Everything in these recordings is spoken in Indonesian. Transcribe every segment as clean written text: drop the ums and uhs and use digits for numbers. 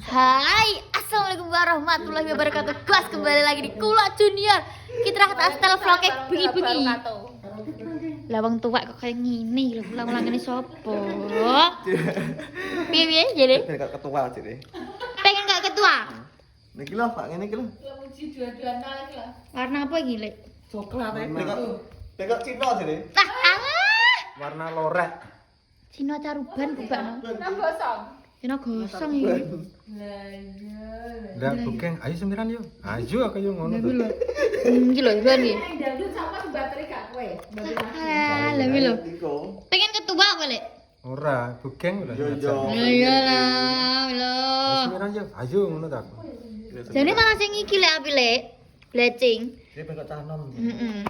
Hai, assalamualaikum warahmatullahi wabarakatuh. Guys, kembali lagi di Kula Junior. Kita rahat astal vlognya bengi-bengi. Lah wong tuwek kok kayak ngene lho, ulang-ulang ngene sapa? Piye jadi? Pengen gak ketua jadi. Pengen gak ketua? Niki lho, Pak, ngene iki lho. Muji dua-duaan kali iki lho. Warna apa iki, Lek? Coklat Pengen Cina jadi. Warna lorek. Cina caruban kubakno. Nang gosong. Cina gosong iki. Lah iya. Lah bukeng, ayo semiran yuk. Ayo aku yo ngono Lha tuh. lho. Iki lho, Iban iki. Nang dangdut sama baterai gak kowe. Lah iki lho. Pengen ketua apa, Lek? Ora, bukeng udah. Yo, yo. Lah iyalah, lho. Semiran yuk. Ayo ngono ta. Jadi malah sing iki Lek api, Lek. Blecing. Dia pengen canom. Heeh.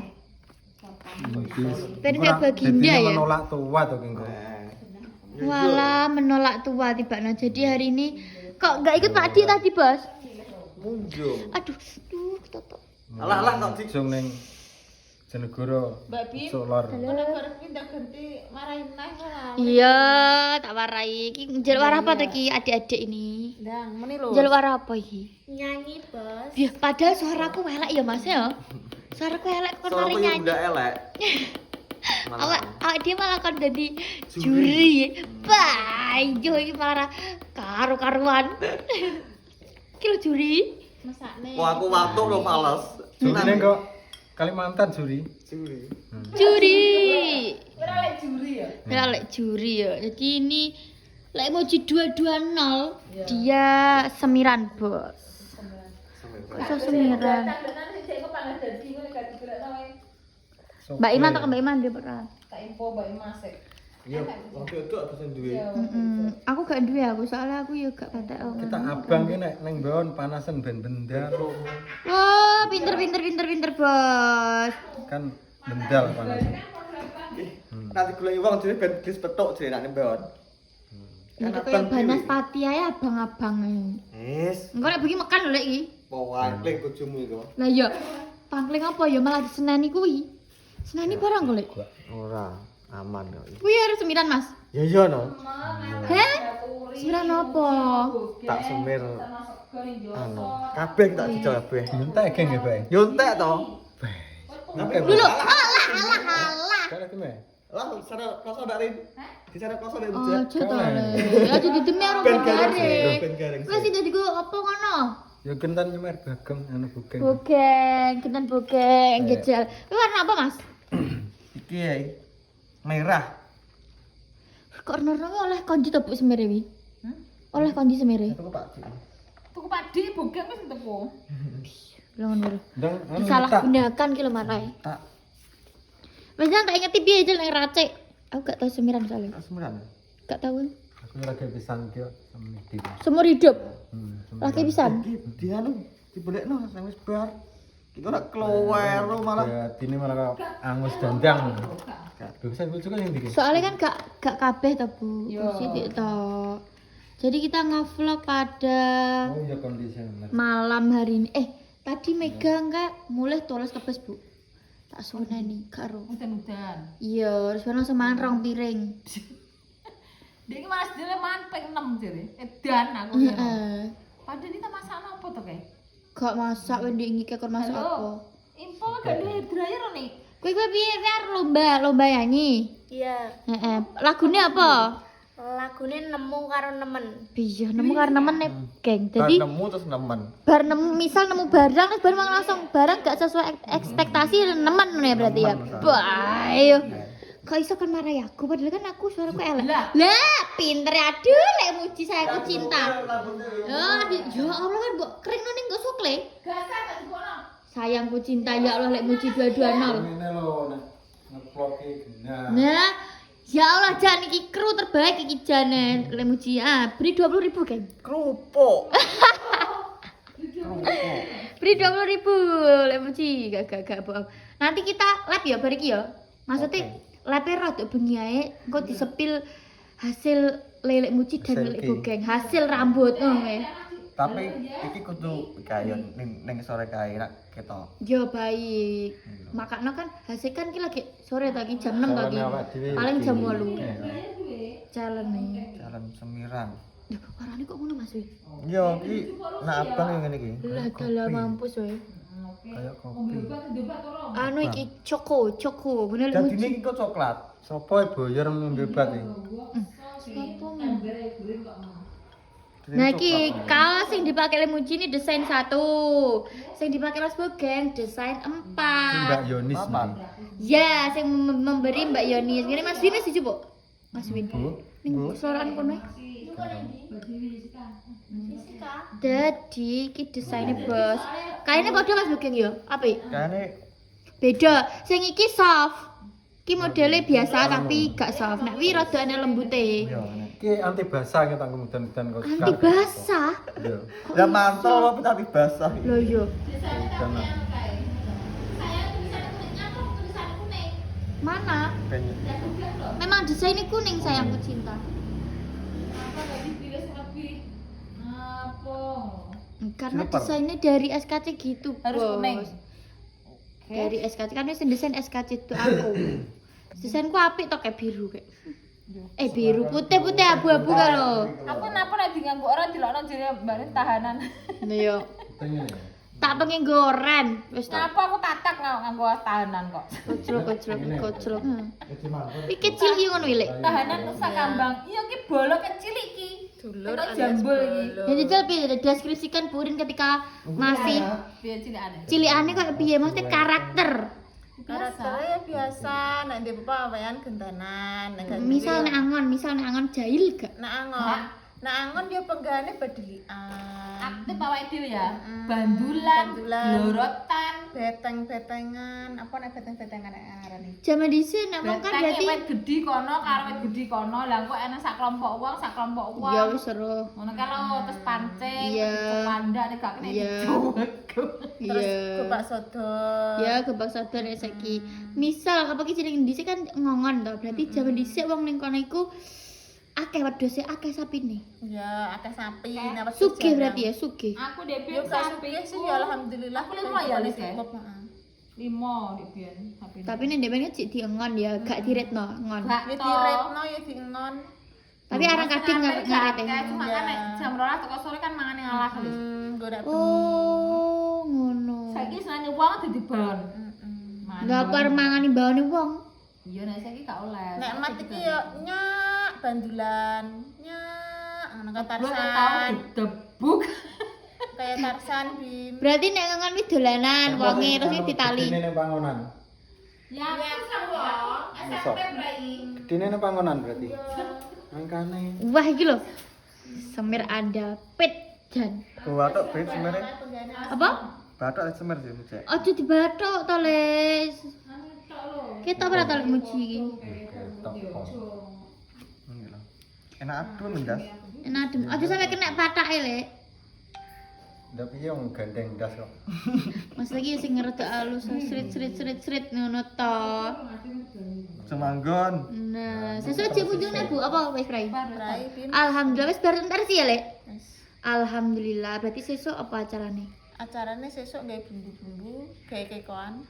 Pengen kayak baginda ya? Menolak tua tuh kengko. Walah menolak tua tiba-tiba. Jadi hari ini kok nggak ikut Pak Di tadi bos? Munjung. Aduh, ketutup. Alah kok Dik. Langsung ning Jenegoro. Mbak Bi. Solar. Negara pindah ganti marahin naik lah. Iya, tak warai. Iki jaluk warah apa tadi adik-adik ini? Ndang, meni lho. Jaluk warah apa iki? Nyanyi, Bos. Ya, padahal suaraku elek ya Mas ya. Suaraku elek kon Soalnya mari aku nyanyi. udah elek. Awak dia malah kon jadi juri. Baijo iki malah karu-karuan. Iki lho juri. Masakne. Wah, aku watuk lo males. Jurine kok Kalimantan juri. Juri. Juri. Ora lek juri ya. Ya lek juri ya. Jadi ini lek Moji 220 dia semiran, Bos. Kok iso semiran? Dandan sing cek kok panggah dadi ngono gak digerakno wae. Mbak Iman tak Mbak Iman dia pernah. Tak info Mbak Masek. Iya, waktu itu ada sing duwe. Aku gak duwe aku soalnya aku ya gak patek om. Kita abang ki nek ning mbon panasan ben bendal. Wah, pinter, Bos. Kan bendal panasan. Nanti golek wong jadi ben gis petuk jadi nek mbon. Itu kayak Banaspati ae abang-abang e. Wis, Engko nek bengi makan lho lek iki. pawangling bojomu iku. Lah ya, pangling apa ya malah diseneni kuwi. Seneni barang kok lek. Ora, aman kok. Kuwi harus semiran, Mas. Ya iya no. Heh? Semiran apa? Tak semir anu, kabeh tak dijol kabeh. Nyuntek geng ya, Bang. Yontek to. Dulu, alah. Kare teme. Lah, sana koso dak Rin. Di sana koso dak Oh, Rin. coba le. Aja didemi karo Ben garing bare. sih, ben garing Wes sih. itu digo apa ngono? Ya gentan nyemer bagong anu bukeng. Bogeng, kentan bogeng, gejal. Kuwi warna apa, Mas? Iki ya, merah. Kok warna oleh konji to Bu semere wi? Oleh konji semere. Itu Pak Dik. Tuku Pak Di bogeng wis enteku. Longon lho. Ndang anu Salah tak. gunakan ki lho marae. Tak Wes tak ingeti piye aja nek racik. Aku gak tau semiran soalnya. sembilan. Gak tau. Aku lagi pisan ki sama di. Seumur hidup. Semiran. Laki pisan. Iki di anu dibelekno sing wis bar. Iku rak klower lu malah. Ya, ini malah kok angus dandang. Bisa lucu kan yang dikit. Soalnya kan gak kabeh to, Bu. Yo. Sithik to. Jadi kita nge-vlog pada Oh ya kondisi bener. malam hari ini. Tadi Mega enggak mulai toles kepes, Bu. Tak suneni karo. Udan-udan. Iya, terus langsung mangan rong piring. Dek iki Mas dhewe mangan ping 6 jare. Edan aku ya. Heeh. Padahal ini tak masak apa to kae? Gak masak wendi ngiki kon masak apa. Halo. Info gak duwe dryer nih. Kowe piye Fer lomba nyanyi? Iya, Heeh. Lagune apa? lagune nemu karo nemen. Iya, nemu karo nemen nih, geng. Jadi nemu terus nemen. bar nemu misal nemu barang terus baru langsung barang gak sesuai ekspektasi nemen ya berarti ya. Wah, ayo. Kok iso kan marah aku padahal kan aku suaraku elek. Lah. Lah, pinter ya. Aduh, lek muji saya aku cinta. Ya Allah kan mbok kering ning nggo sukle. Gasan tak dibono. Sayangku cinta ya Allah lek muji 220. Ini lho nek ngevlog iki genah. Nah, ya Allah jan iki kru terbaik iki jane lek muji. Beri 20.000, geng. Kerupuk. Beri 20.000 lek muji, gak bohong. Nanti kita lab ya bar iki ya. Maksudnya lape rodok bengi ae engko disepil hasil lelek muci dan lelek bogeng, hasil rambut Tapi iki kudu kaya ning sore kae nak ketok. Yo baik. Makanya kan hasil kan ki lagi sore tadi jam 6 lagi. Paling jam 8. Jalan nih. Jalan semiran. Duh, warnane kok ngono Mas Wi? Yo iki nak abang yang ngene iki. Lah dalah mampus wae. Kayak kopi. Anu iki coko, bener lek Dadine iki kok coklat. Sopo boyer ngombe obat iki? Nah iki kaos sing dipakai Lemuji ini desain 1. Sing dipakai Mas Bogeng desain 4. Mbak Yonis Papan. Ya, sing memberi Mbak Yonis. Ngene Mas Win wis dicoba. Mas Win. Bu. Ning sorokan kono. Dadi iki desainnya bos. Kayaknya padha Mas Bogeng ya. Apik? Kayane Beda. Sing iki soft. Iki modelnya biasa tapi gak soft. Nek wi rada ana lembute. yo. Iki anti basah kita kemudian kok. Anti basah. Iya. Ya mantel apa tapi basah. Loh yo. Jangan. Mana? Pengen. Memang desainnya kuning sayangku cinta. Karena Silver. desainnya dari SKC gitu, Harus Bos. kuning. Dari SKC kan wis desain SKC itu aku. Desainku apik tok kayak biru kayak. Biru, putih abu-abu ka lho. Aku napa nek diganggu orang dilokno jere mbane tahanan. Nah yo, Pengen ya. tak pengen goren. Wis tak Napa aku tatak nganggo tahanan kok. kocrok. Iki kecil iki ngono iki, Lek. Tahanan sak kambang. Iya ki bolok kecil iki. Dulur jambul iki. Ya jajal piye deskripsikan Purin ketika masih Piye cilikane? cilikane kok piye maksudnya karakter. Karakternya biasa, nek ndek bapak awean gentenan, nek ganti Misal nek angon jahil gak? nek angon dia penggane bedelian. Aktif awake dhewe ya. Bandulan, glorotan. Beteng-betengan, apa nek beteng-betengan nek ngarani? Zaman dhisik nek wong kan Beteng berarti wit gedhi kono karo wit gedhi kono. Lah kok enak sak kelompok wong. ya wis seru. Ngono kan lo terus pancing, Iya. cepandak nek gak kena Iya. dicuwek. Terus Iya. gebak sodo. Ya gebak sadar nek saiki. Misal apa ki jeneng dhisik kan ngongon to. Berarti zaman dhisik wong ning kono iku akeh wedhuse, akeh sapine. Ya, akeh sapi, napa Sugih berarti ya, sugih. Aku dhewe Yo gak sugih sih ya alhamdulillah. Aku lima ya, Lis, ya? Cukup, heeh. 5 dik biyen sapine. Tapi nek dhewe kan cek diengon ya, gak diretno ngon. Gak Ya to. diretno ya diengon. Tapi arang kadang ngarete. Cuma kan nek jam 12 teko sore kan mangan ning alas. Golek Oh, ngono. Saiki senane wong dadi bahan. Lapar mangani bawane wong. Iya nek saiki gak oleh. nek mat iki ya nyak bandulan, nyak ngono kan Gua tau Tarsan. debuk. Kayak Tarsan Bim. Berarti nek ngongon wis dolanan wonge terus iki ditali. Gedine nang pangonan. Ya aku sama SMP brai. Gedine nang pangonan berarti. Angkane. Wah iki lho. Semir ada pet jan. Batok ben semere. Apa? Batok semer sih Cek. Aja dibathok to, Les. Kita ora tau muji iki. Enak adun ndas. Enak adem. Aja sampe kena patake, Lek. Ndak piye wong gandeng ndas kok. Mas lagi sing ngerti alus srit ngono to. Semanggon. Nah, sesuk jek munjungnya Bu, apa wis Prai? Rai Bim. Alhamdulillah wis bar entar sih ya, Lek. Alhamdulillah, berarti sesuk apa acarane? Acarane sesuk gawe bumbu-bumbu, gawe kekoan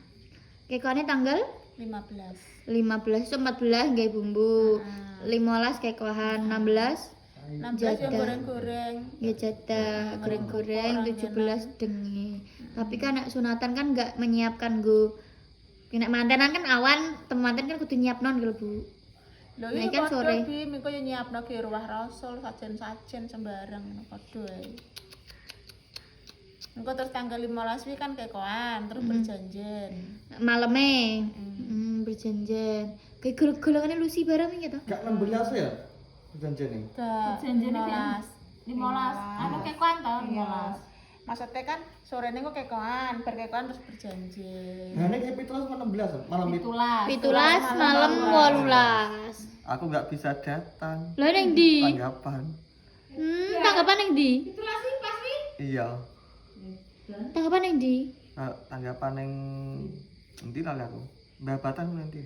Kekone tanggal 15. 15 so 14 gawe bumbu. 15 kekohan, 16 16 yang Jadah. goreng-goreng. ya jatah goreng-goreng, 17 dengi. Tapi kan nek sunatan kan enggak menyiapkan go. Nek mantenan kan awan, temanten kan kudu nyiapnon gitu, Bu. Lho Nah, iya kan padha sore. Bim, engko yo nyiapno ke ruah rasul, sajen-sajen sembarang ngono padha ae. Engko terus tanggal 15 wi kan kekoan, terus berjanjian. Maleme. Berjanjian. Kayak golongane Lucy barang iki to. Gak 16 ya? Janjene. Janjane kan 15. Anu kekoan to 15. Maksudnya kan sorene kok kekoan, berkekoan terus berjanji. Nah, ini 17 sama 16 malam itu. 17 malam 18. Aku nggak bisa datang. Lah ning ndi? Tanggapan. Tanggapan ning ndi? Iya. Tanggapan ning ndi? Tanggapan yang nanti lali aku. Babatan nanti.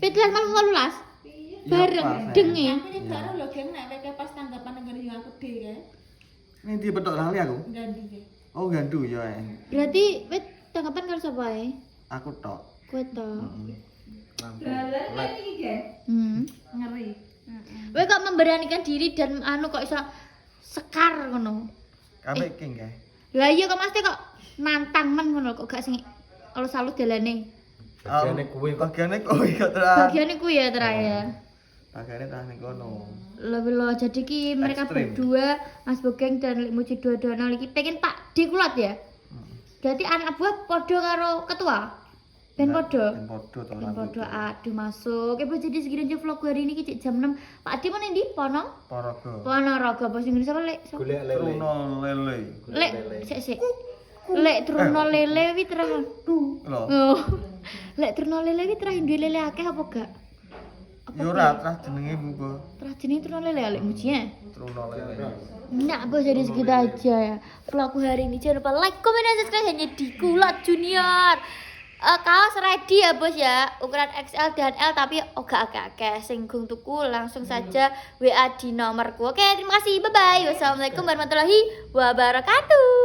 17 malam 18. Bareng dengi. Aku nek karo lho geng nek weke pas tanggapan nang ngene aku dhewe kae. Nanti betok lali aku. Ganti ge. Oh gandu ya. Berarti wit tanggapan karo sapa ae? Aku tok. Kowe to. Lampu. Dalan iki, Gen. Hmm. Ngeri. Kowe kok memberanikan diri dan kok iso sekar ngono. Kabeh iki nggih. Lah iya kok mesti kok nantang men ngono kok gak sing alus-alus dalane. Bagiane kuwi kok Bagiane kuwi kok terus. Bagiannya ku ya terakhir. Bagiane tas ning kono. Lebih loh, jadi ki mereka Ekstrim. berdua, Mas Bogeng dan Lek Muji dua-duanya lagi pengen Pak D kulat ya. Jadi anak buah podo karo ketua. Ben podo. Ben podo to. Ben podo, aduh masuk. Ibu jadi segini aja vlog hari ini ki jam 6. Pak D mana di Ponong? Paraga. Ponorogo, bahasa Inggris apa Lek? golek lele. Truno lele. Lek, sik. Lek Truno lele wi terakhir. Lho. Oh. Lek Truno lele wi terakhir duwe lele akeh apa gak? Yo ora terus jenenge Bu. Terus jenis Truno lele Lek Muji ya. Truno lele. Nah, bos jadi segitu aja ya vlogku hari ini. Jangan lupa like, komen, dan subscribe hanya di Kulat Junior. Kaos ready ya bos ya, ukuran XL dan L tapi agak-agak singgung tuku langsung saja WA di nomorku. Oke, terima kasih, bye bye. Wassalamualaikum warahmatullahi wabarakatuh.